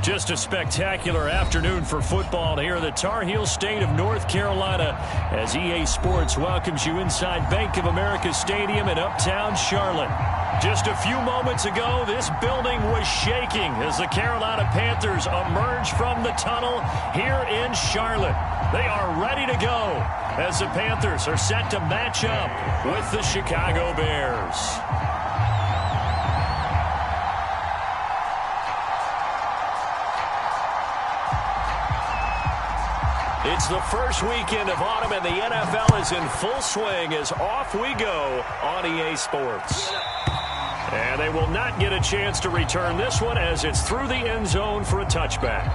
Just a spectacular afternoon for football here in the Tar Heel state of North Carolina as EA Sports welcomes you inside Bank of America Stadium in uptown Charlotte. Just a few moments ago, this building was shaking as the Carolina Panthers emerged from the tunnel here in Charlotte. They are ready to go as the Panthers are set to match up with the Chicago Bears. It's the first weekend of autumn, and the NFL is in full swing as off we go on EA Sports. And they will not get a chance to return this one as it's through the end zone for a touchback.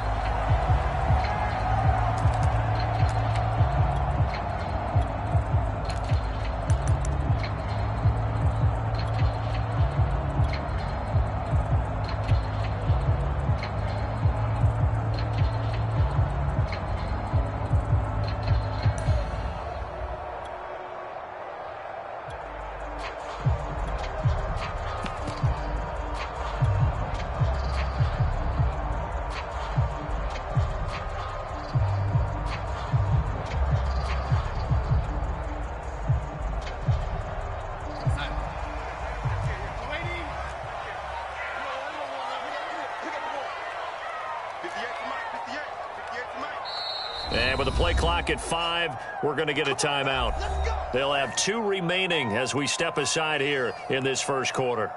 And with the play clock at 5, we're going to get a timeout. They'll have 2 remaining as we step aside here in this first quarter.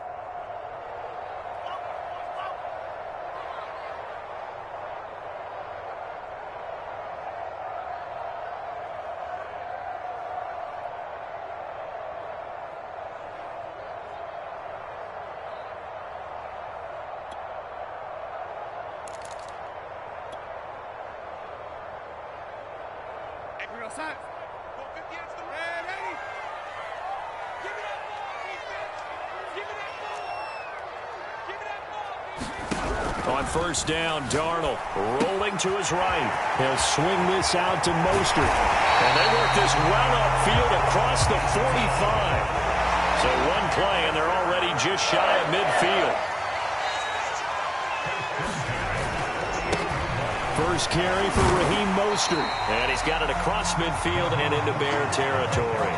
On first down, Darnold rolling to his right. He'll swing this out to Mostert. And they work this well upfield across the 45. So one play, and they're already just shy of midfield. First carry for Raheem Mostert. And he's got it across midfield and into Bear territory.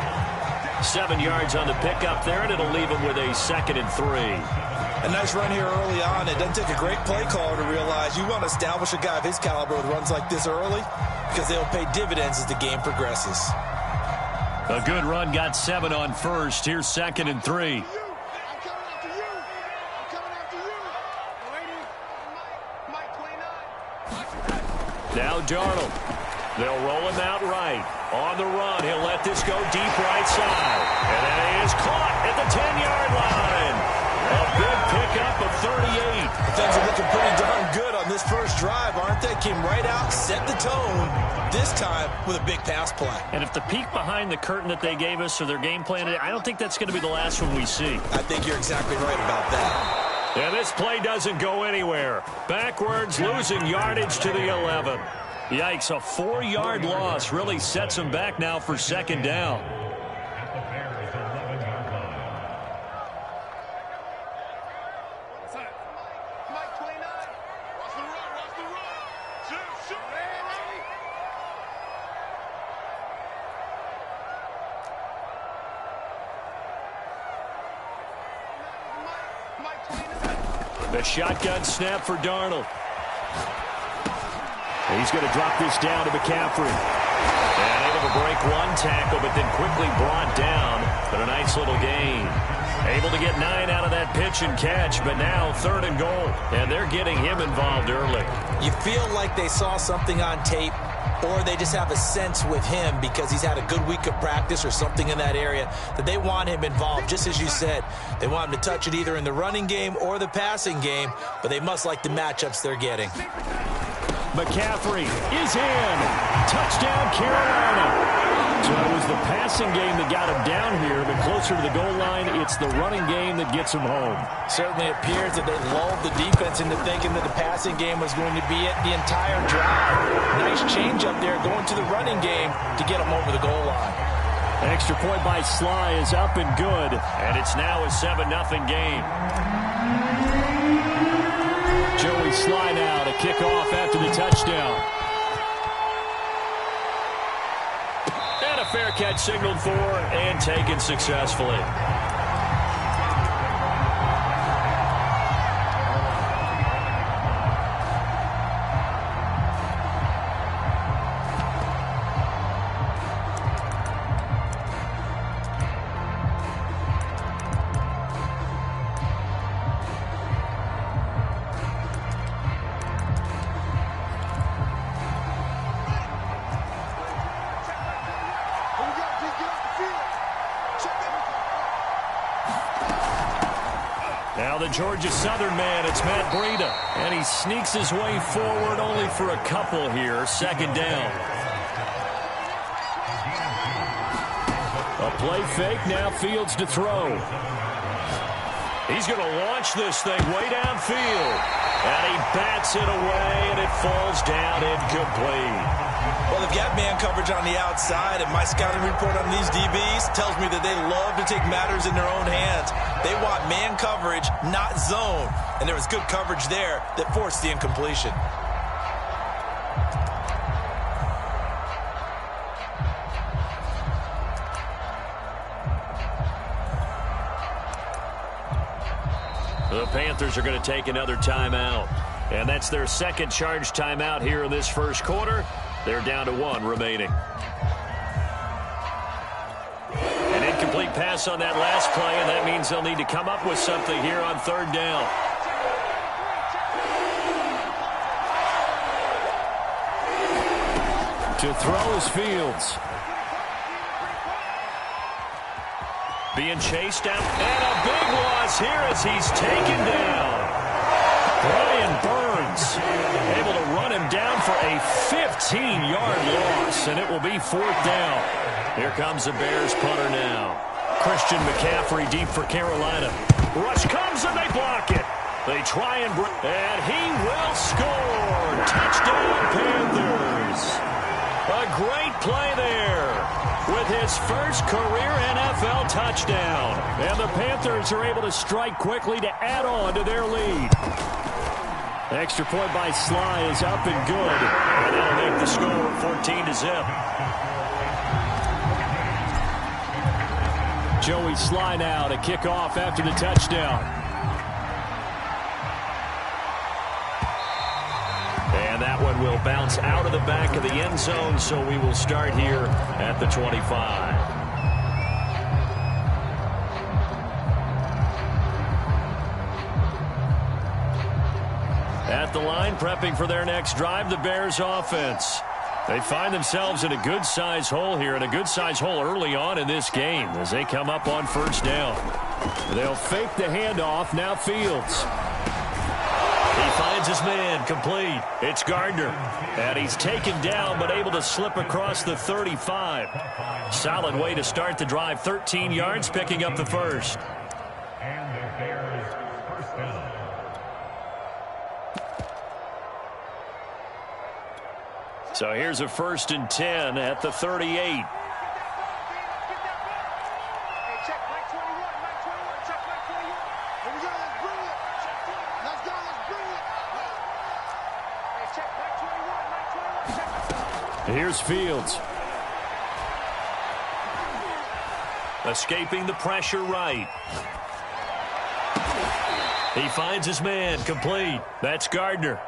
7 yards on the pickup there, and it'll leave him with a 2nd and 3. A nice run here early on. It doesn't take a great play caller to realize you want to establish a guy of his caliber with runs like this early because they'll pay dividends as the game progresses. A good run, got 7 on first. Here's 2nd and 3. Now Darnold. They'll roll him out right. On the run, he'll let this go deep right side. And that is caught at the 10-yard line. A big pickup of 38. Things are looking pretty darn good on this first drive, aren't they? Came right out, set the tone, this time with a big pass play. And if the peek behind the curtain that they gave us or their game plan, I don't think that's going to be the last one we see. I think you're exactly right about that. And this play doesn't go anywhere. Backwards, losing yardage to the 11. Yikes, a 4-yard loss really sets them back now for 2nd down. The shotgun snap for Darnold. He's going to drop this down to McCaffrey. And able to break one tackle, but then quickly brought down. But a nice little gain. Able to get 9 out of that pitch and catch, but now 3rd and goal. And they're getting him involved early. You feel like they saw something on tape, or they just have a sense with him because he's had a good week of practice or something in that area that they want him involved. Just as you said, they want him to touch it either in the running game or the passing game, but they must like the matchups they're getting. McCaffrey is in. Touchdown, Carolina. So it was the passing game that got him down here, but closer to the goal line, it's the running game that gets him home. Certainly appears that they lulled the defense into thinking that the passing game was going to be it the entire drive. Nice change up there going to the running game to get him over the goal line. An extra point by Sly is up and good, and it's now a 7-0 game. Joey Sly now to kickoff after the touchdown. And a fair catch signaled for and taken successfully. Now the Georgia Southern man, it's Matt Breida. And he sneaks his way forward only for a couple here. Second down. A play fake, now Fields to throw. He's going to launch this thing way downfield. And he bats it away, and it falls down incomplete. Well, they've got man coverage on the outside, and my scouting report on these DBs tells me that they love to take matters in their own hands. They want man coverage, not zone. And there was good coverage there that forced the incompletion. The Panthers are going to take another timeout. And that's their second charge timeout here in this first quarter. They're down to one remaining. An incomplete pass on that last play, and that means they'll need to come up with something here on third down. To throw is Fields. Being chased down, and a big loss here as he's taken down. Brian Burns able to run him down for a 15-yard loss, and it will be fourth down. Here comes the Bears punter now. Christian McCaffrey deep for Carolina. Rush comes and they block it. They try and he will score. Touchdown Panthers. A great play there with his first career NFL touchdown. And the Panthers are able to strike quickly to add on to their lead. Extra point by Sly is up and good. And that'll make the score 14-0. Joey Sly now to kick off after the touchdown. And that one will bounce out of the back of the end zone, so we will start here at the 25. At the line, prepping for their next drive, the Bears offense. They find themselves in a good-size hole here, and a good-size hole early on in this game as they come up on first down. They'll fake the handoff, now Fields. He finds his man, complete. It's Gardner. And he's taken down, but able to slip across the 35. Solid way to start the drive. 13 yards, picking up the first. So here's a 1st and 10 at the 38. Here's Fields. Escaping the pressure right. He finds his man, complete. That's Gardner.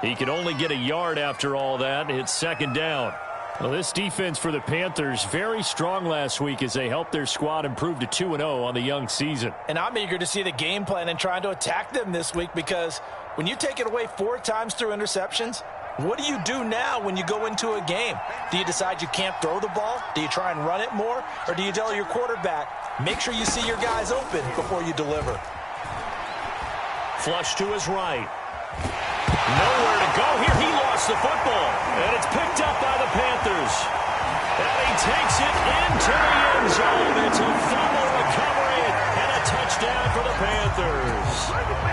He can only get a yard after all that. It's second down. Well, this defense for the Panthers, very strong last week as they helped their squad improve to 2-0 on the young season. And I'm eager to see the game plan and trying to attack them this week, because when you take it away 4 times through interceptions, what do you do now when you go into a game? Do you decide you can't throw the ball? Do you try and run it more? Or do you tell your quarterback, make sure you see your guys open before you deliver? Flush to his right. Nowhere to go here. He lost the football. And it's picked up by the Panthers. And he takes it into the end zone. It's a fumble recovery and a touchdown for the Panthers.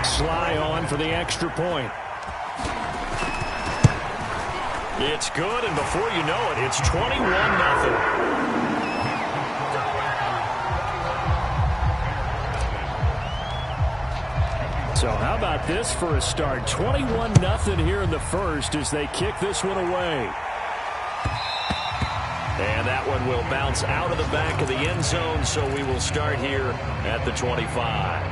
Sly on for the extra point. It's good, and before you know it, it's 21-0. So how about this for a start? 21-0 here in the first as they kick this one away. And that one will bounce out of the back of the end zone, so we will start here at the 25.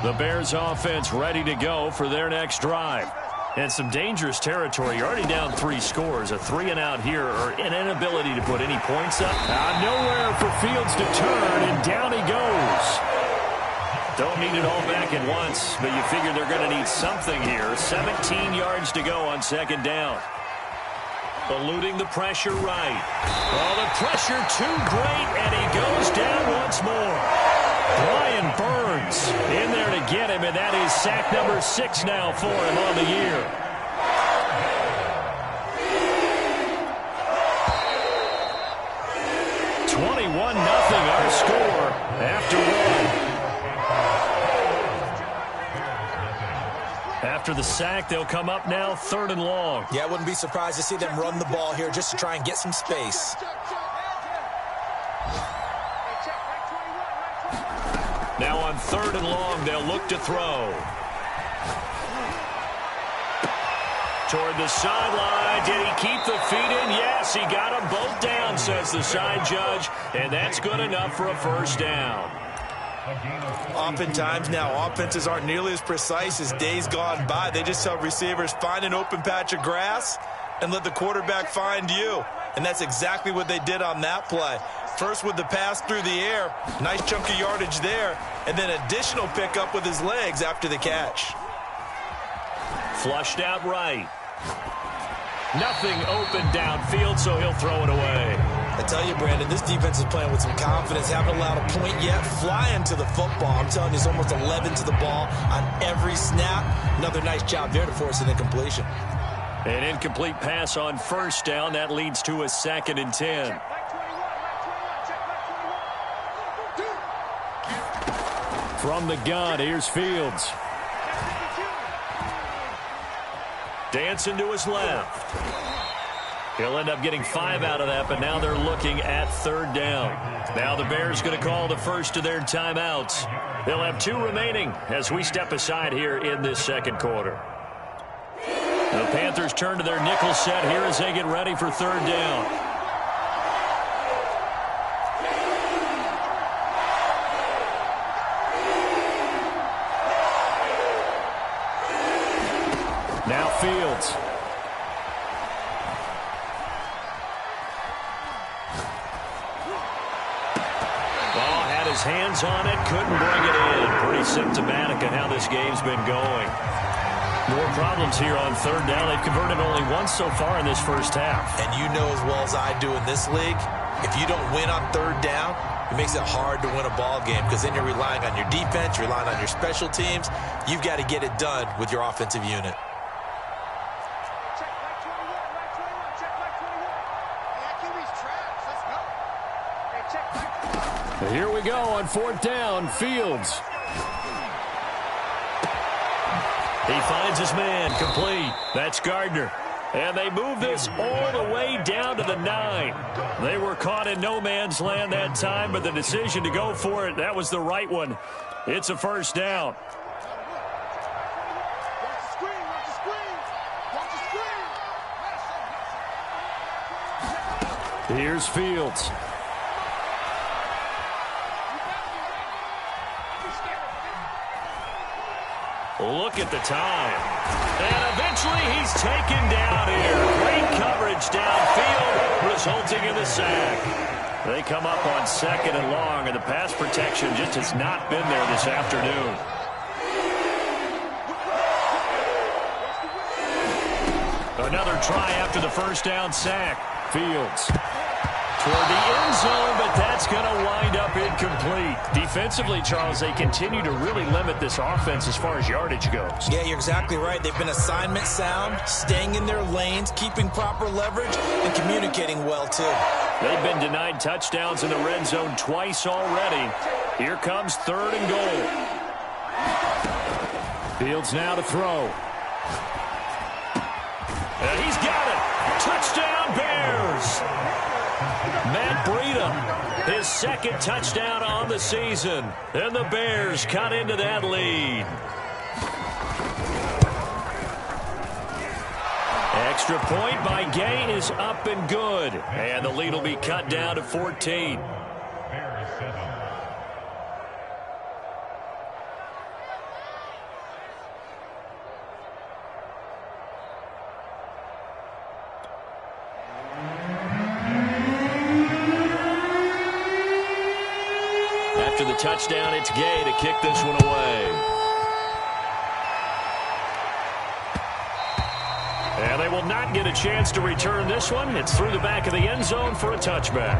The Bears offense ready to go for their next drive. And some dangerous territory. You're already down 3 scores. A 3-and-out here or an inability to put any points up. Nowhere for Fields to turn, and down he goes. Don't need it all back at once, but you figure they're going to need something here. 17 yards to go on second down. Eluding the pressure right. Oh, the pressure too great, and he goes down once more. Brian Burns in there to get him, and that is sack number 6 now for him on the year. Our score after one. After the sack, they'll come up now 3rd and long. Yeah, I wouldn't be surprised to see them run the ball here just to try and get some space. Now on 3rd and long, they'll look to throw. Toward the sideline. Did he keep the feet in? Yes, he got them both down, says the side judge. And that's good enough for a first down. Oftentimes now, offenses aren't nearly as precise as days gone by. They just tell receivers, find an open patch of grass and let the quarterback find you. And that's exactly what they did on that play. First with the pass through the air. Nice chunk of yardage there. And then additional pickup with his legs after the catch. Flushed out right. Nothing open downfield, so he'll throw it away. I tell you, Brandon, this defense is playing with some confidence. Haven't allowed a point yet. Flying to the football. I'm telling you, it's almost 11 to the ball on every snap. Another nice job there to force an incompletion. An incomplete pass on first down. That leads to a 2nd and 10. From the gun, here's Fields. Dancing to his left. He'll end up getting 5 out of that, but now they're looking at 3rd down. Now the Bears going to call the first of their timeouts. They'll have 2 remaining as we step aside here in this second quarter. The Panthers turn to their nickel set here as they get ready for 3rd down. Now Fields. Had his hands on it, couldn't bring it in. Pretty symptomatic of how this game's been going. More problems here on 3rd down. They've converted only once so far in this first half. And you know as well as I do in this league, if you don't win on 3rd down, it makes it hard to win a ball game because then you're relying on your defense, you're relying on your special teams. You've got to get it done with your offensive unit. Here we go on 4th down. Fields. He finds his man. Complete. That's Gardner. And they move this all the way down to the 9. They were caught in no man's land that time, but the decision to go for it, that was the right one. It's a first down. Here's Fields. Look at the time. And eventually he's taken down here. Great coverage downfield, resulting in the sack. They come up on 2nd and long, and the pass protection just has not been there this afternoon. Another try after the first down sack. Fields. Toward the end zone, but that's going to wind up incomplete. Defensively, Charles, they continue to really limit this offense as far as yardage goes. Yeah, you're exactly right. They've been assignment sound, staying in their lanes, keeping proper leverage, and communicating well, too. They've been denied touchdowns in the red zone twice already. Here comes 3rd and goal. Fields now to throw. And he's got it. Touchdown, Bears. Matt Breida, his second touchdown on the season. And the Bears cut into that lead. Extra point by Gay is up and good. And the lead will be cut down to 14. After the touchdown, it's Gay to kick this one away. And they will not get a chance to return this one. It's through the back of the end zone for a touchback.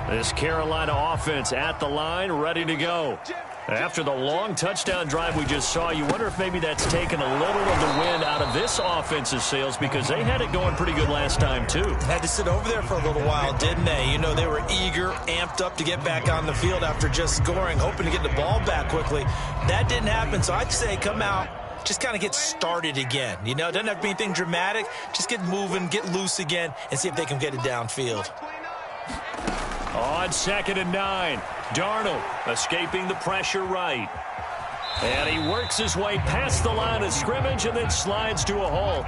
This Carolina offense at the line, ready to go. After the long touchdown drive we just saw, you wonder if maybe that's taken a little of the wind out of this offense's sails, because they had it going pretty good last time, too. Had to sit over there for a little while, didn't they? You know, they were eager, amped up to get back on the field after just scoring, hoping to get the ball back quickly. That didn't happen, so I'd say come out, just kind of get started again. You know, it doesn't have to be anything dramatic. Just get moving, get loose again, and see if they can get it downfield. On 2nd and 9, Darnold escaping the pressure right. And he works his way past the line of scrimmage and then slides to a halt.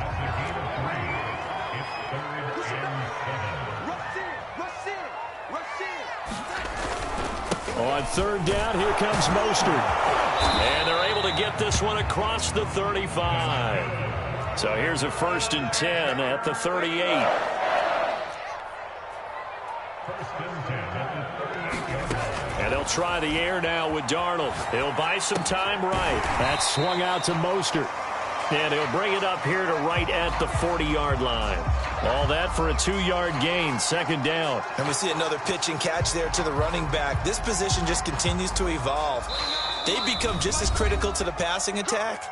On 3rd down, here comes Mostert. And they're able to get this one across the 35. So here's a 1st and 10 at the 38. And they'll try the air now with Darnold. He'll buy some time right. That's swung out to Mostert. And he'll bring it up here to right at the 40-yard line. All that for a 2-yard gain, 2nd down. And we see another pitch and catch there to the running back. This position just continues to evolve. They become just as critical to the passing attack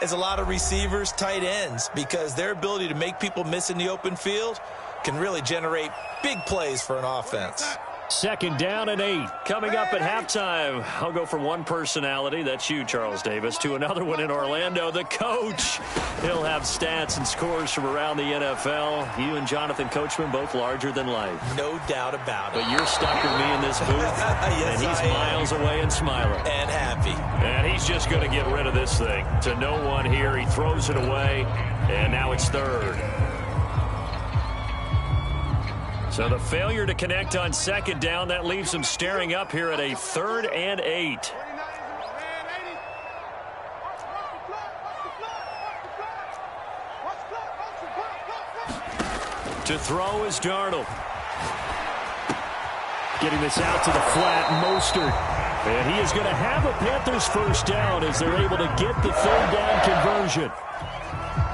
as a lot of receivers, tight ends, because their ability to make people miss in the open field can really generate big plays for an offense. 2nd down and 8. Coming up at halftime, I'll go from one personality, that's you, Charles Davis, to another one in Orlando, the coach. He'll have stats and scores from around the NFL. You and Jonathan Coachman, both larger than life. No doubt about it. But you're stuck with me in this booth, yes, and he's miles away and smiling. And happy. And he's just going to get rid of this thing. To no one here, he throws it away, and now it's 3rd. So the failure to connect on 2nd down, that leaves them staring up here at a 3rd and 8. To throw is Darnold. Getting this out to the flat, Mostert. And he is going to have a Panthers 1st down as they're able to get the 3rd down conversion.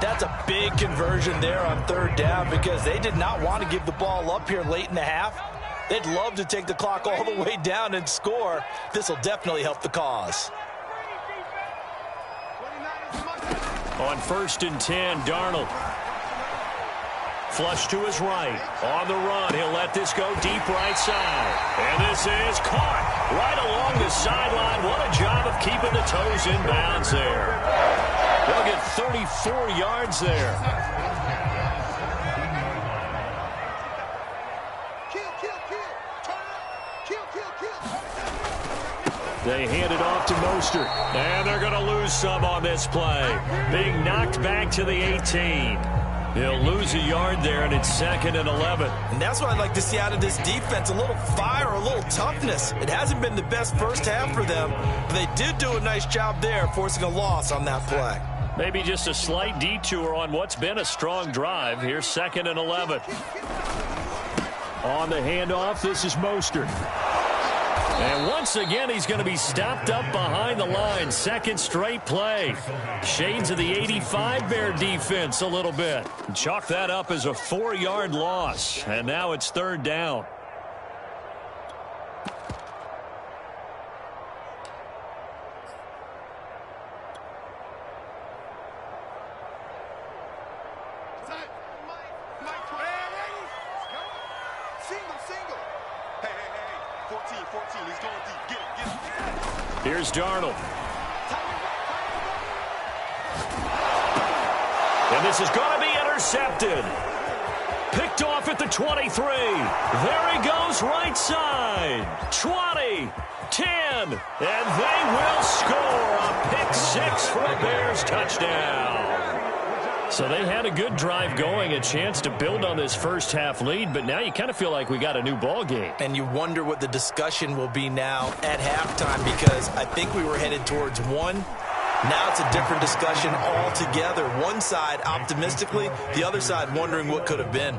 That's a big conversion there on 3rd down, because they did not want to give the ball up here late in the half. They'd love to take the clock all the way down and score. This will definitely help the cause. On 1st and 10, Darnold. Flush to his right. On the run, he'll let this go deep right side. And this is caught right along the sideline. What a job of keeping the toes in bounds there. They'll get 34 yards there. They hand it off to Mostert. And they're going to lose some on this play. Being knocked back to the 18. He'll lose a yard there, and it's 2nd and 11. And that's what I'd like to see out of this defense, a little fire, a little toughness. It hasn't been the best first half for them, but they did do a nice job there, forcing a loss on that play. Maybe just a slight detour on what's been a strong drive. Here's 2nd and 11. On the handoff, this is Mostert. And once again, he's going to be stopped up behind the line. 2nd straight play. Shades of the 85 Bear defense a little bit. Chalk that up as a 4-yard loss. And now it's 3rd down. Single. Hey. 14. He's going deep. Get it. Here's Darnold. And this is going to be intercepted. Picked off at the 23. There he goes, right side. 20, 10, and they will score a pick six for a Bears touchdown. So they had a good drive going, a chance to build on this first half lead, but now you kind of feel like we got a new ball game. And you wonder what the discussion will be now at halftime, because I think we were headed towards one. Now it's a different discussion altogether. One side optimistically, the other side wondering what could have been.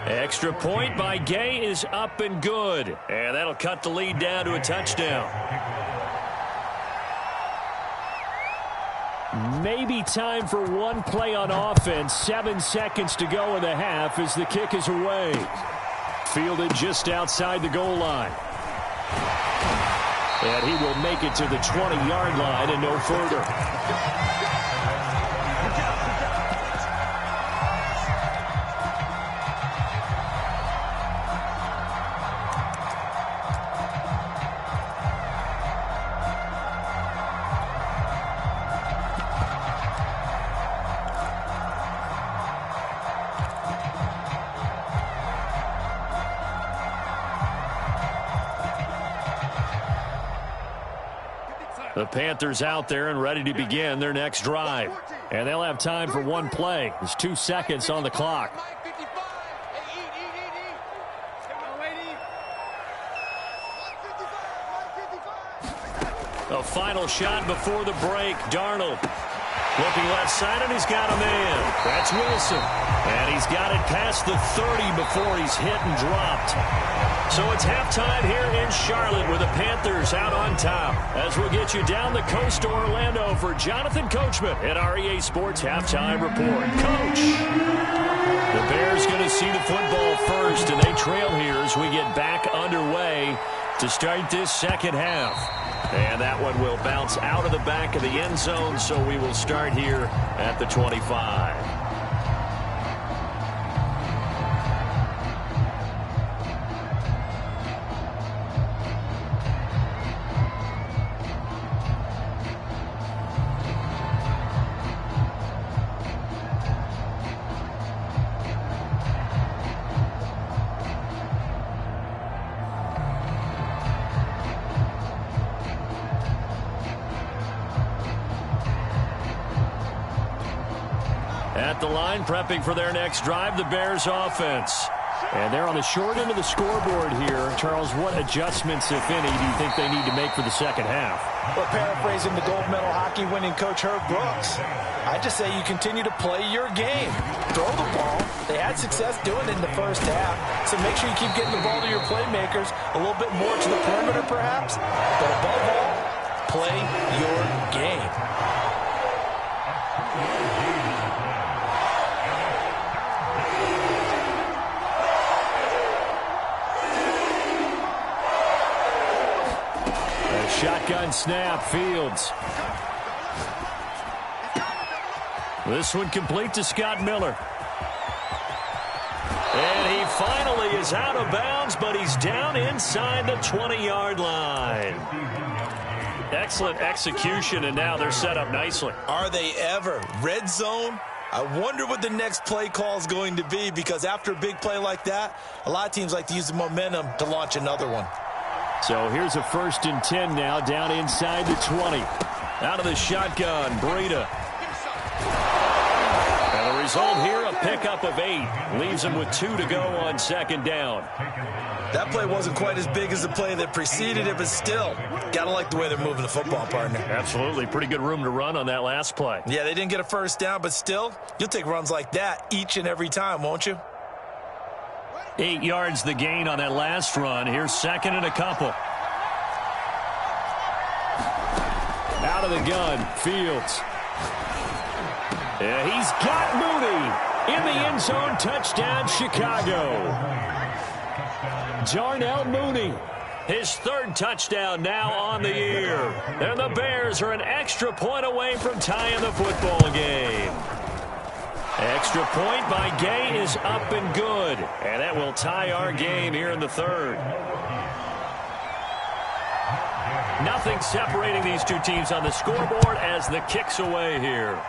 Extra point by Gay is up and good. And that'll cut the lead down to a touchdown. Maybe time for one play on offense. 7 seconds to go in the half as the kick is away. Fielded just outside the goal line. And he will make it to the 20-yard line and no further. The Panthers out there and ready to begin their next drive. And they'll have time for one play. There's 2 seconds on the clock. A final shot before the break. Darnold looking left side, and he's got a man. That's Wilson. And he's got it past the 30 before he's hit and dropped. So it's halftime here in Charlotte with the Panthers out on top. As we'll get you down the coast to Orlando for Jonathan Coachman at our EA Sports Halftime Report. Coach, the Bears going to see the football first, and they trail here as we get back underway to start this second half. And that one will bounce out of the back of the end zone, so we will start here at the 25. At the line, prepping for their next drive, the Bears offense. And they're on the short end of the scoreboard here. Charles, what adjustments, if any, do you think they need to make for the second half? Well, paraphrasing the gold medal hockey winning coach Herb Brooks, I just say you continue to play your game. Throw the ball. They had success doing it in the first half, so make sure you keep getting the ball to your playmakers, a little bit more to the perimeter perhaps, but above all, play your game. Shotgun snap, Fields. This one complete to Scott Miller. And he finally is out of bounds, but he's down inside the 20-yard line. Excellent execution, and now they're set up nicely. Are they ever? Red zone? I wonder what the next play call is going to be, because after a big play like that, a lot of teams like to use the momentum to launch another one. So here's a 1st and 10 now, down inside the 20. Out of the shotgun, Breida. And the result here, a pickup of 8. Leaves them with 2 to go on second down. That play wasn't quite as big as the play that preceded it, but still, gotta like the way they're moving the football, partner. Absolutely. Pretty good room to run on that last play. Yeah, they didn't get a first down, but still, you'll take runs like that each and every time, won't you? 8 yards the gain on that last run. Here's second and a couple. Out of the gun, Fields. Yeah, he's got Mooney in the end zone. Touchdown, Chicago. Darnell Mooney, his 3rd touchdown now on the year. And the Bears are an extra point away from tying the football game. Extra point by Gay is up and good. And that will tie our game here in the third. Nothing separating these two teams on the scoreboard as the kick's away here.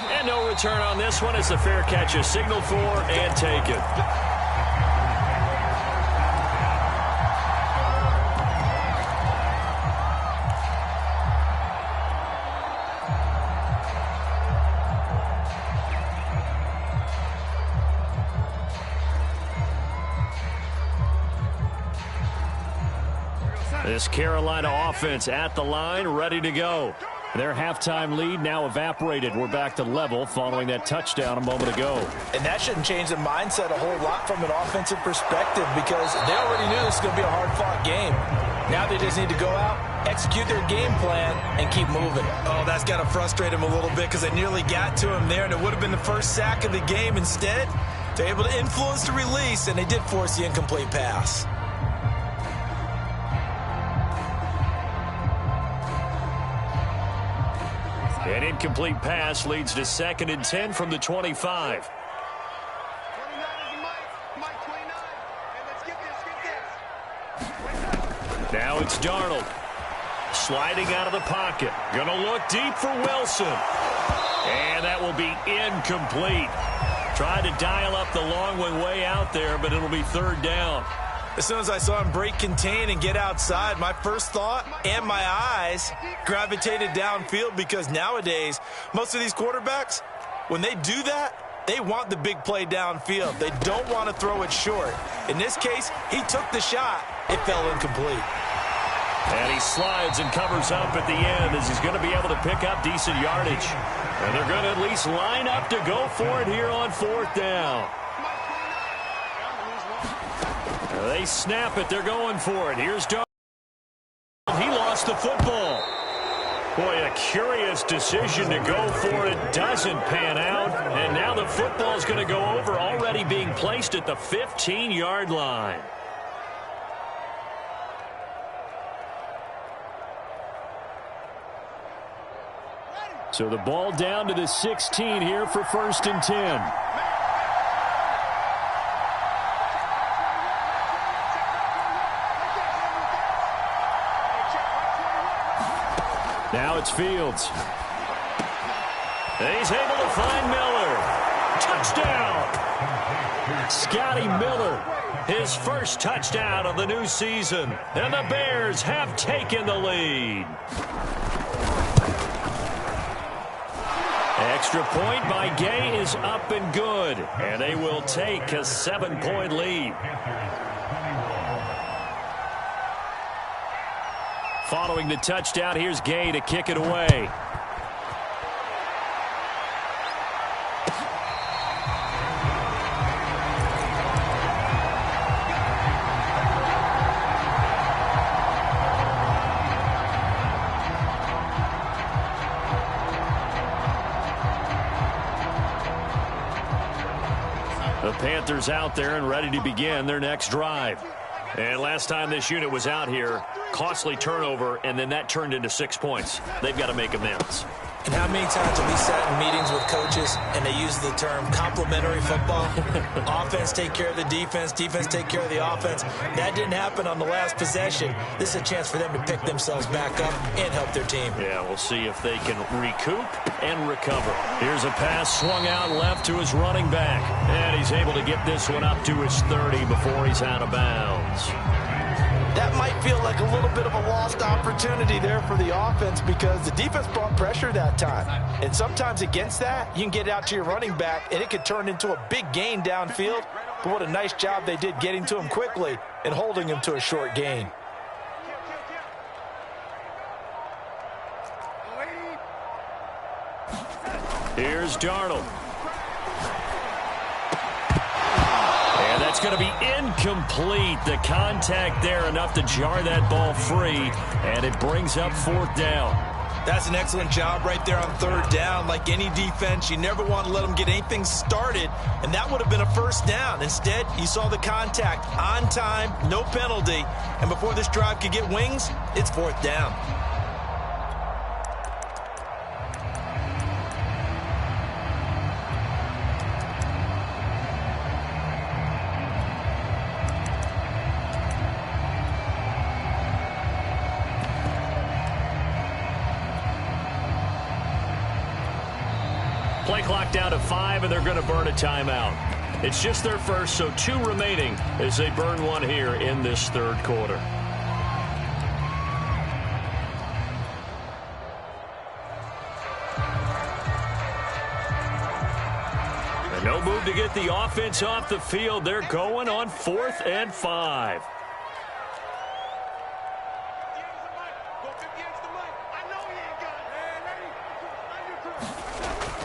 And no return on this one as the fair catch is signaled for and taken. This Carolina offense at the line, ready to go. Their halftime lead now evaporated. We're back to level following that touchdown a moment ago. And that shouldn't change the mindset a whole lot from an offensive perspective because they already knew this was going to be a hard-fought game. Now they just need to go out, execute their game plan, and keep moving. Oh, that's got to frustrate him a little bit because they nearly got to him there, and it would have been the first sack of the game. Instead, they're able to influence the release, and they did force the incomplete pass. An incomplete pass leads to 2nd and 10 from the 25. Now it's Darnold. Sliding out of the pocket. Going to look deep for Wilson. And that will be incomplete. Tried to dial up the long one way out there, but it'll be 3rd down. As soon as I saw him break contain and get outside, my first thought and my eyes gravitated downfield because nowadays, most of these quarterbacks, when they do that, they want the big play downfield. They don't want to throw it short. In this case, he took the shot. It fell incomplete. And he slides and covers up at the end as he's going to be able to pick up decent yardage. And they're going to at least line up to go for it here on 4th down. They snap it. They're going for it. Here's Darnold. He lost the football. Boy, a curious decision to go for it. Doesn't pan out. And now the football is going to go over, already being placed at the 15-yard line. So the ball down to the 16 here for 1st and 10. Now it's Fields. And he's able to find Miller. Touchdown! Scotty Miller, his first touchdown of the new season. And the Bears have taken the lead. Extra point by Gay is up and good. And they will take a 7-point lead. Following the touchdown, here's Gay to kick it away. The Panthers out there and ready to begin their next drive. And last time this unit was out here, costly turnover, and then that turned into 6 points. They've got to make amends. And how many times have we sat in meetings with coaches and they use the term complementary football? Offense take care of the defense, defense take care of the offense. That didn't happen on the last possession. This is a chance for them to pick themselves back up and help their team. Yeah, we'll see if they can recoup and recover. Here's a pass swung out left to his running back. And he's able to get this one up to his 30 before he's out of bounds. That might feel like a little bit of a lost opportunity there for the offense because the defense brought pressure that time. And sometimes against that, you can get out to your running back, and it could turn into a big gain downfield. But what a nice job they did getting to him quickly and holding him to a short gain. Here's Darnold. It's going to be incomplete. The contact there enough to jar that ball free, and it brings up 4th down. That's an excellent job right there on 3rd down. Like any defense, you never want to let them get anything started, and that would have been a 1st down. Instead, you saw the contact on time, no penalty, and before this drive could get wings, it's 4th down. Play clock down to 5, and they're going to burn a timeout. It's just their first, so 2 remaining as they burn one here in this third quarter. And no move to get the offense off the field. They're going on 4th and 5.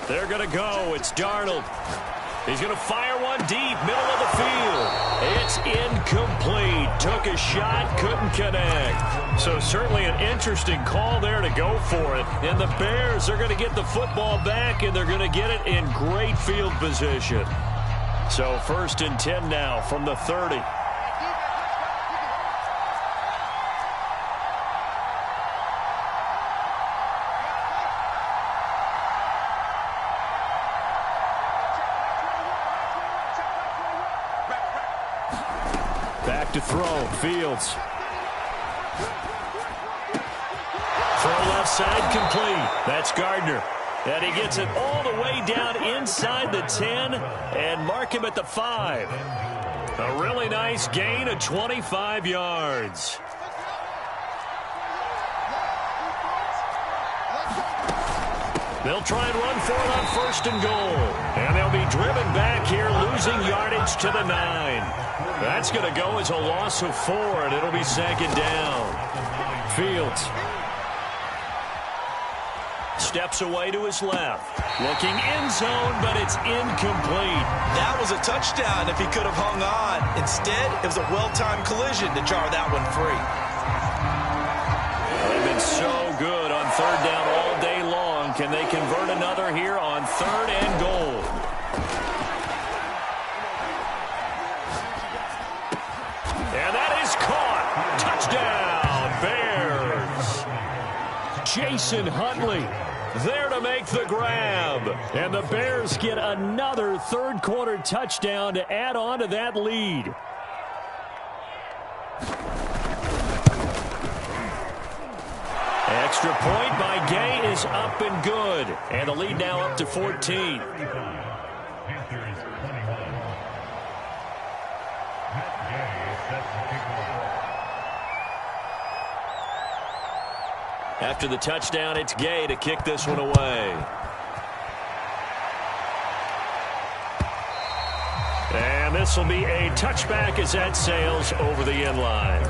They're going to go. It's Darnold. He's going to fire one deep, middle of the field. It's incomplete. Took a shot, couldn't connect. So certainly an interesting call there to go for it. And the Bears are going to get the football back, and they're going to get it in great field position. So 1st and 10 now from the 30. To throw, Fields. Throw left side, complete. That's Gardner. And he gets it all the way down inside the 10 and mark him at the 5. A really nice gain of 25 yards. They'll try and run for it on 1st and goal. And they'll be driven back here, losing yardage to the 9. That's going to go as a loss of 4, and it'll be 2nd down. Fields steps away to his left. Looking end zone, but it's incomplete. That was a touchdown if he could have hung on. Instead, it was a well-timed collision to jar that one free. They've been so good on 3rd down all day long. Can they convert another here on 3rd and goal? And that is caught. Touchdown, Bears. Jason Huntley there to make the grab. And the Bears get another third quarter touchdown to add on to that lead. Extra point by Gay is up and good. And the lead now up to 14. After the touchdown, it's Gay to kick this one away. And this will be a touchback as that sails over the end line.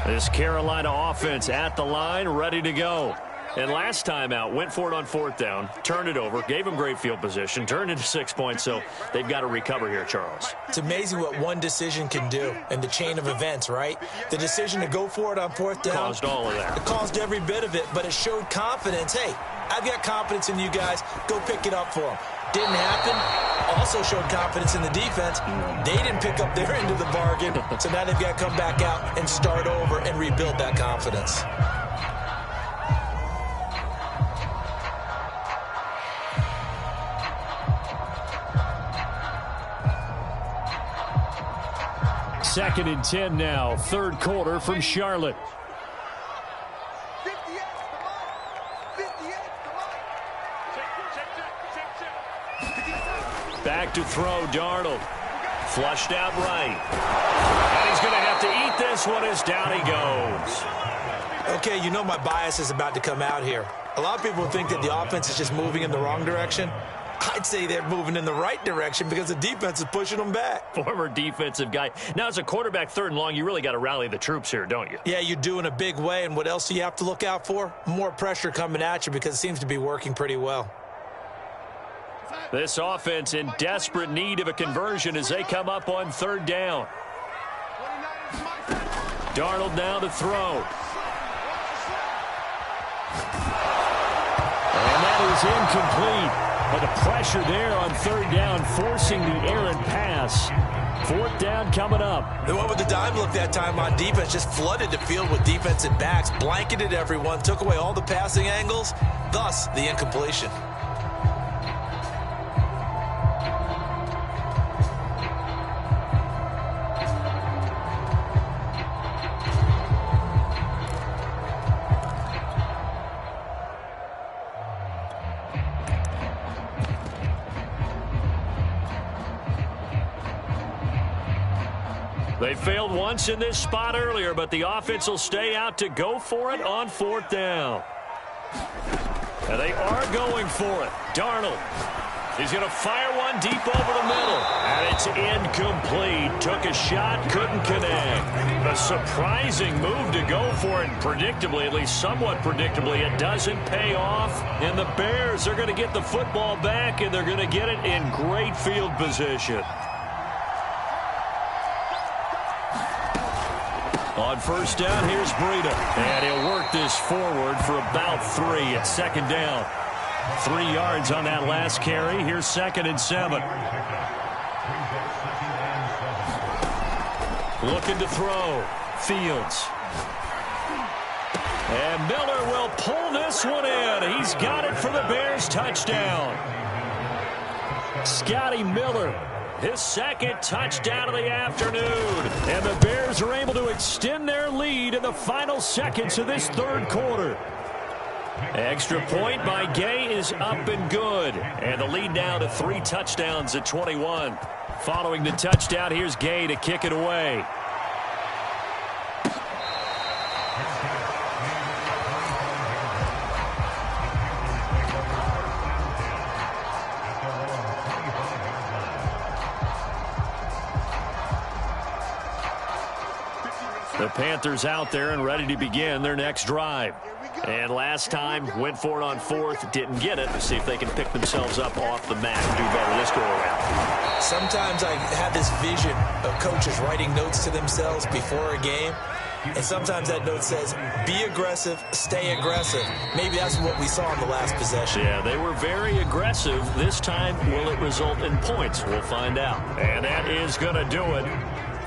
This Carolina offense at the line, ready to go. And last time out, went for it on 4th down, turned it over, gave them great field position, turned into 6 points, so they've got to recover here, Charles. It's amazing what one decision can do in the chain of events, right? The decision to go for it on 4th down. Caused all of that. It caused every bit of it, but it showed confidence. Hey, I've got confidence in you guys. Go pick it up for them. Didn't happen. Also showed confidence in the defense. They didn't pick up their end of the bargain, so now they've got to come back out and start over and rebuild that confidence. Second and 10 now, third quarter from Charlotte. Back to throw, Darnold. Flushed out right. And he's going to have to eat this one as down he goes. Okay, you know my bias is about to come out here. A lot of people think that the offense is just moving in the wrong direction. I'd say they're moving in the right direction because the defense is pushing them back. Former defensive guy. Now, as a quarterback, 3rd and long, you really got to rally the troops here, don't you? Yeah, you do in a big way. And what else do you have to look out for? More pressure coming at you because it seems to be working pretty well. This offense in desperate need of a conversion as they come up on 3rd down. Darnold now to throw. And that is incomplete. But the pressure there on 3rd down, forcing the errant pass. 4th down coming up. They went with the dime look that time on defense, just flooded the field with defensive backs, blanketed everyone, took away all the passing angles, thus the incompletion. They failed once in this spot earlier, but the offense will stay out to go for it on 4th down. And they are going for it. Darnold. He's going to fire one deep over the middle. And it's incomplete. Took a shot, couldn't connect. A surprising move to go for it. Predictably, at least somewhat predictably, it doesn't pay off. And the Bears are going to get the football back, and they're going to get it in great field position. On 1st down, here's Breida. And he'll work this forward for about 3 at 2nd down. 3 yards on that last carry. Here's 2nd and 7. Looking to throw. Fields. And Miller will pull this one in. He's got it for the Bears touchdown. Scotty Miller. His 2nd touchdown of the afternoon. And the Bears are able to extend their lead in the final seconds of this 3rd quarter. Extra point by Gay is up and good. And the lead now to 3 touchdowns at 21. Following the touchdown, here's Gay to kick it away. The Panthers out there and ready to begin their next drive. And last time, went for it on 4th, didn't get it. Let's see if they can pick themselves up off the mat and do better this go-around. Sometimes I have this vision of coaches writing notes to themselves before a game. And sometimes that note says, be aggressive, stay aggressive. Maybe that's what we saw in the last possession. Yeah, they were very aggressive. This time, will it result in points? We'll find out. And that is going to do it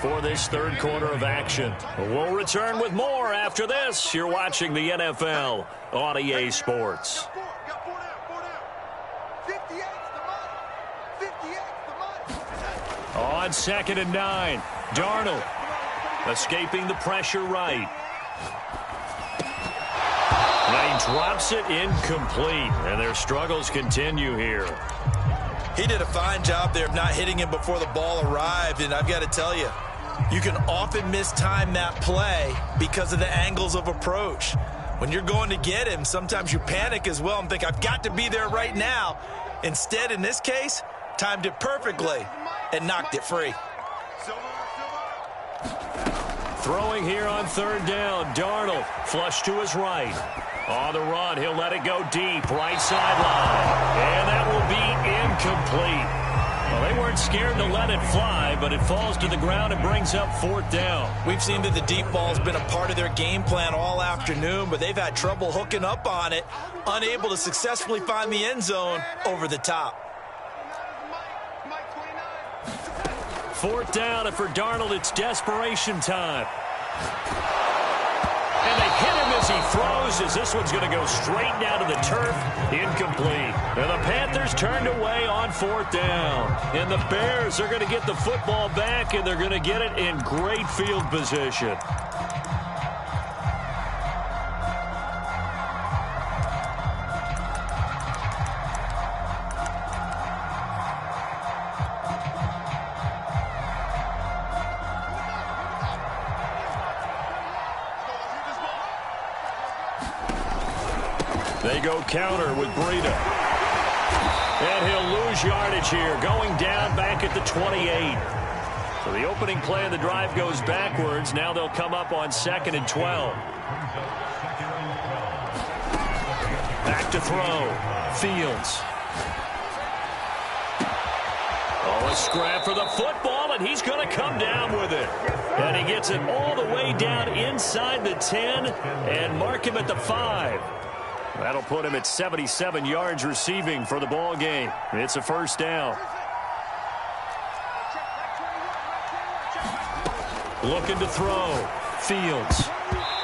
for this 3rd quarter of action. We'll return with more after this. You're watching the NFL on EA Sports. On 2nd and 9, Darnold escaping the pressure right. And he drops it incomplete, and their struggles continue here. He did a fine job there of not hitting him before the ball arrived, and I've got to tell you, you can often mistime that play because of the angles of approach. When you're going to get him, sometimes you panic as well and think, I've got to be there right now. Instead, in this case, timed it perfectly and knocked it free. Throwing here on 3rd down, Darnold flush to his right. On the run, he'll let it go deep, right sideline. And that will be incomplete. Well, they weren't scared to let it fly, but it falls to the ground and brings up 4th down. We've seen that the deep ball's been a part of their game plan all afternoon, but they've had trouble hooking up on it, unable to successfully find the end zone over the top. 4th down, and for Darnold, it's desperation time. And they hit him as he throws, as this one's going to go straight down to the turf. Incomplete. And the Panthers turned away on 4th down. And the Bears are going to get the football back, and they're going to get it in great field position. They go counter with Breida. And he'll lose yardage here, going down back at the 28. So the opening play of the drive goes backwards. Now they'll come up on 2nd and 12. Back to throw. Fields. Oh, a scrap for the football, and he's going to come down with it. And he gets it all the way down inside the 10 and mark him at the 5. That'll put him at 77 yards receiving for the ball game. It's a 1st down. Looking to throw. Fields.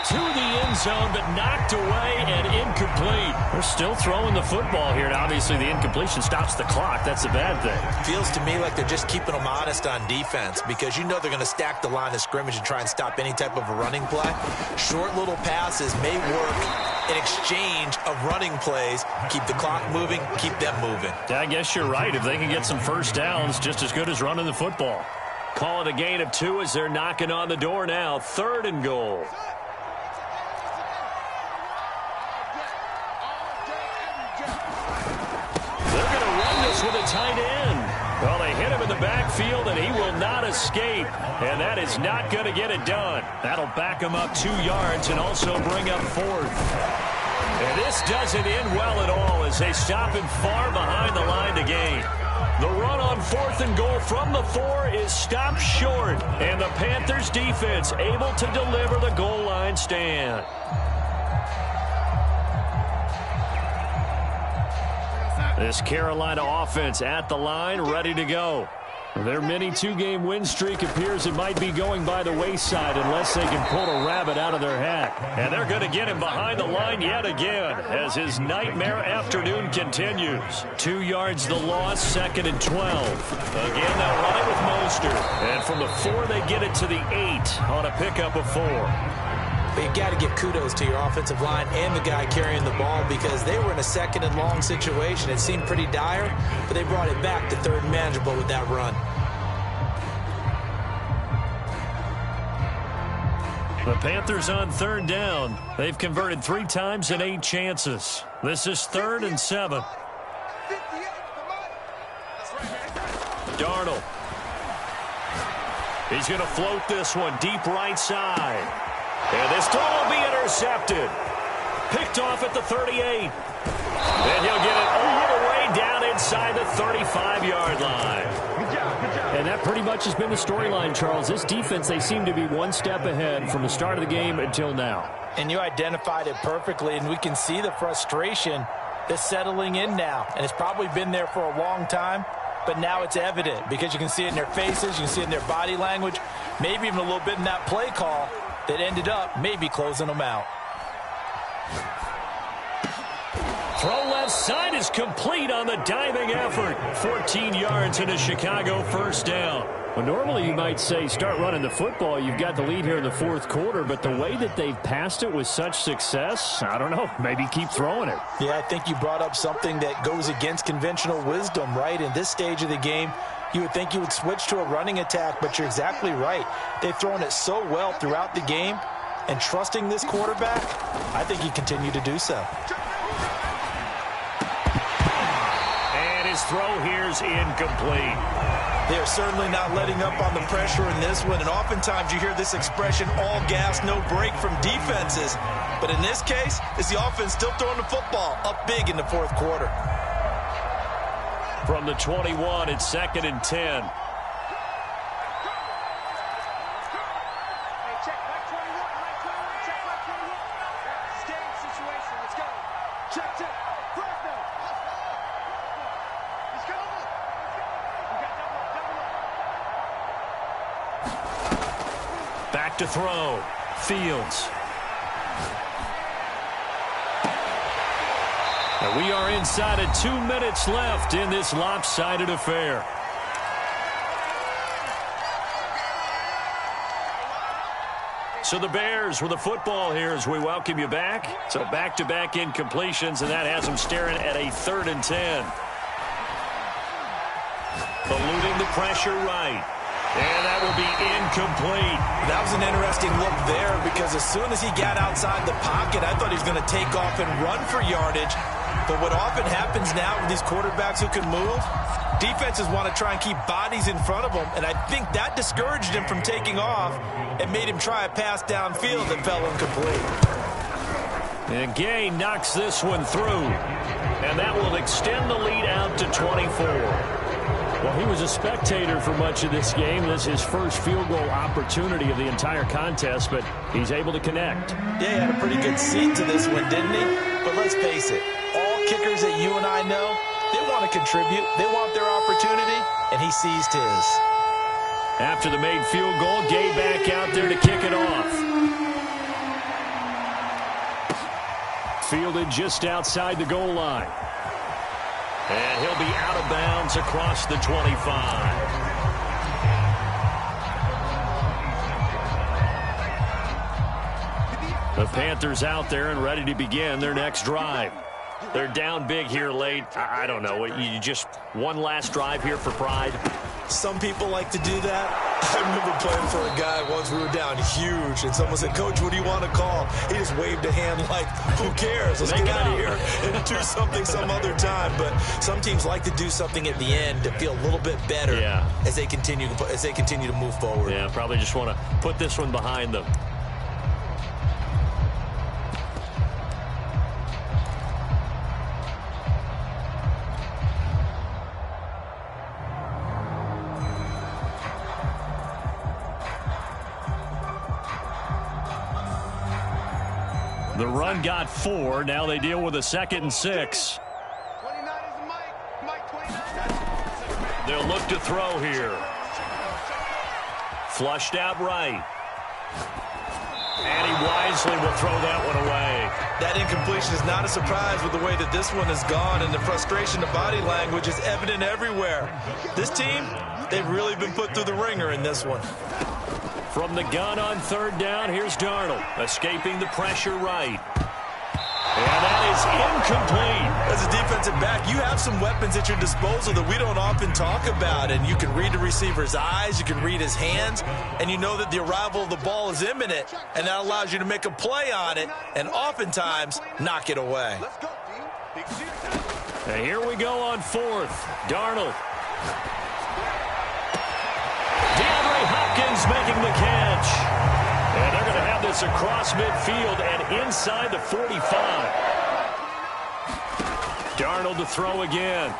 To the end zone, but knocked away and incomplete. They're still throwing the football here, and obviously the incompletion stops the clock. That's a bad thing. Feels to me like they're just keeping them honest on defense because you know they're going to stack the line of scrimmage and try and stop any type of a running play. Short little passes may work in exchange of running plays. Keep the clock moving, keep them moving. I guess you're right. If they can get some 1st downs, just as good as running the football. Call it a gain of 2 as they're knocking on the door now. 3rd and goal. They're going to run this with a tight end. Well, they hit him in the backfield, and he will not escape. And that is not going to get it done. That'll back him up 2 yards and also bring up 4th. And this doesn't end well at all as they stop him far behind the line to gain. The run on 4th and goal from the 4 is stopped short. And the Panthers defense able to deliver the goal line stand. This Carolina offense at the line, ready to go. Their mini 2-game win streak appears it might be going by the wayside unless they can pull a rabbit out of their hat. And they're going to get him behind the line yet again as his nightmare afternoon continues. 2 yards the loss, 2nd and 12. Again, they'll run it with Mostert. And from the 4, they get it to the 8 on a pickup of 4. But you've got to give kudos to your offensive line and the guy carrying the ball because they were in a 2nd and long situation. It seemed pretty dire, but they brought it back to 3rd and manageable with that run. The Panthers on 3rd down. They've converted 3 times in 8 chances. This is 3rd and 7. Darnold. He's going to float this one deep right side. And this throw will be intercepted. Picked off at the 38. And he'll get it all the way down inside the 35-yard line. And that pretty much has been the storyline, Charles. This defense, they seem to be one step ahead from the start of the game until now. And you identified it perfectly, and we can see the frustration that's settling in now. And it's probably been there for a long time, but now it's evident because you can see it in their faces, you can see it in their body language, maybe even a little bit in that play call that ended up maybe closing them out. Throw left side is complete on the diving effort. 14 yards and a Chicago 1st down. Well, normally you might say start running the football. You've got the lead here in the 4th quarter, but the way that they've passed it with such success, I don't know, maybe keep throwing it. Yeah, I think you brought up something that goes against conventional wisdom, right? In this stage of the game, you would think you would switch to a running attack, but you're exactly right. They've thrown it so well throughout the game, and trusting this quarterback, I think you continue to do so. And his throw here's incomplete. They are certainly not letting up on the pressure in this one, and oftentimes you hear this expression, all gas, no break from defenses. But in this case, it's the offense still throwing the football up big in the 4th quarter. From the 21, it's 2nd and 10. Back to throw. Fields. And we are inside of 2 minutes left in this lopsided affair. So the Bears with the football here as we welcome you back. So back-to-back incompletions, and that has them staring at a 3rd and 10. Eluding the pressure right. And that will be incomplete. That was an interesting look there because as soon as he got outside the pocket, I thought he was going to take off and run for yardage. But what often happens now with these quarterbacks who can move, defenses want to try and keep bodies in front of them, and I think that discouraged him from taking off and made him try a pass downfield that fell incomplete. And Gay knocks this one through, and that will extend the lead out to 24. Well, he was a spectator for much of this game. This is his first field goal opportunity of the entire contest, but he's able to connect. Yeah, he had a pretty good seat to this one, didn't he? But let's face it, all kickers that you and I know, they want to contribute. They want their opportunity, and he seized his. After the made field goal, Gay back out there to kick it off. Fielded just outside the goal line. And he'll be out of bounds across the 25. The Panthers out there and ready to begin their next drive. They're down big here late. I don't know. You just one last drive here for pride. Some people like to do that. I remember playing for a guy once. We were down huge, and someone said, "Coach, what do you want to call?" He just waved a hand like, "Who cares? Let's get out of here and do something some other time." But some teams like to do something at the end to feel a little bit better as they continue to move forward. Yeah, probably just want to put this one behind them. The run got 4. Now they deal with a 2nd and 6. 29 is Mike. 29. They'll look to throw here. Flushed out right. And he wisely will throw that one away. That incompletion is not a surprise with the way that this one has gone, and the frustration of body language is evident everywhere. This team, they've really been put through the ringer in this one. From the gun on 3rd down, here's Darnold, escaping the pressure right. And that is incomplete. As a defensive back, you have some weapons at your disposal that we don't often talk about, and you can read the receiver's eyes, you can read his hands, and you know that the arrival of the ball is imminent, and that allows you to make a play on it, and oftentimes knock it away. Let's go, D. Big series. And here we go on 4th. Darnold. Hopkins making the catch. And they're going to have this across midfield and inside the 45. Darnold to throw again.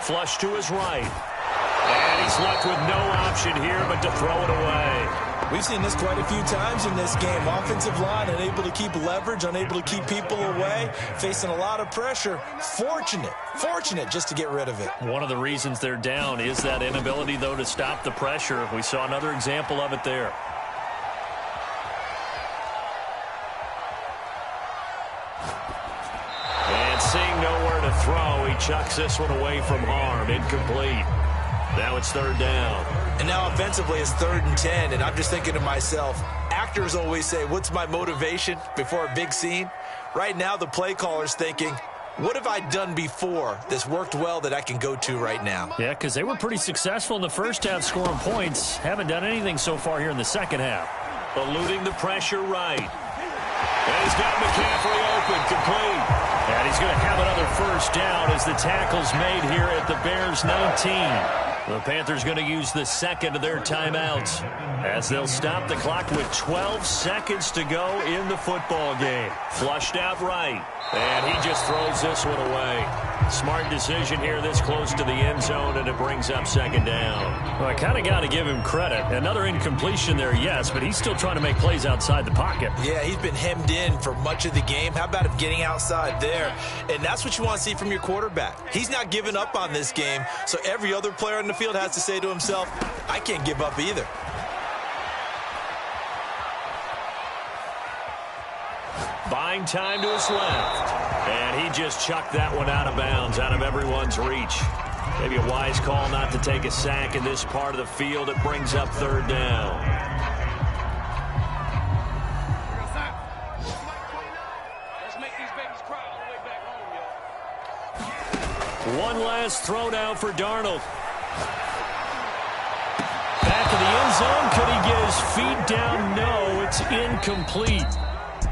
Flush to his right. And he's left with no option here but to throw it away. We've seen this quite a few times in this game. Offensive line unable to keep leverage, unable to keep people away, facing a lot of pressure. Fortunate just to get rid of it. One of the reasons they're down is that inability, though, to stop the pressure. We saw another example of it there. And seeing nowhere to throw, he chucks this one away from harm. Incomplete. Now it's 3rd down. And now offensively it's 3rd and 10, and I'm just thinking to myself, actors always say, what's my motivation before a big scene? Right now the play caller's thinking, what have I done before that's worked well that I can go to right now? Yeah, because they were pretty successful in the first half scoring points. Haven't done anything so far here in the second half. Eluding the pressure right. And he's got McCaffrey open, complete. And he's going to have another 1st down as the tackle's made here at the Bears 19. The Panthers going to use the 2nd of their timeouts as they'll stop the clock with 12 seconds to go in the football game. Flushed out right. And he just throws this one away. Smart decision here this close to the end zone, and it brings up 2nd down. Well, I kind of got to give him credit. Another incompletion there, yes, but he's still trying to make plays outside the pocket. Yeah, he's been hemmed in for much of the game. How about him getting outside there? And that's what you want to see from your quarterback. He's not giving up on this game, so every other player on the field has to say to himself, I can't give up either. Buying time to his left. And he just chucked that one out of bounds, out of everyone's reach. Maybe a wise call not to take a sack in this part of the field. It brings up 3rd down. Let's make these babies cry all the way back home, y'all. One last throw now for Darnold. Back of the end zone. Could he get his feet down? No, it's incomplete.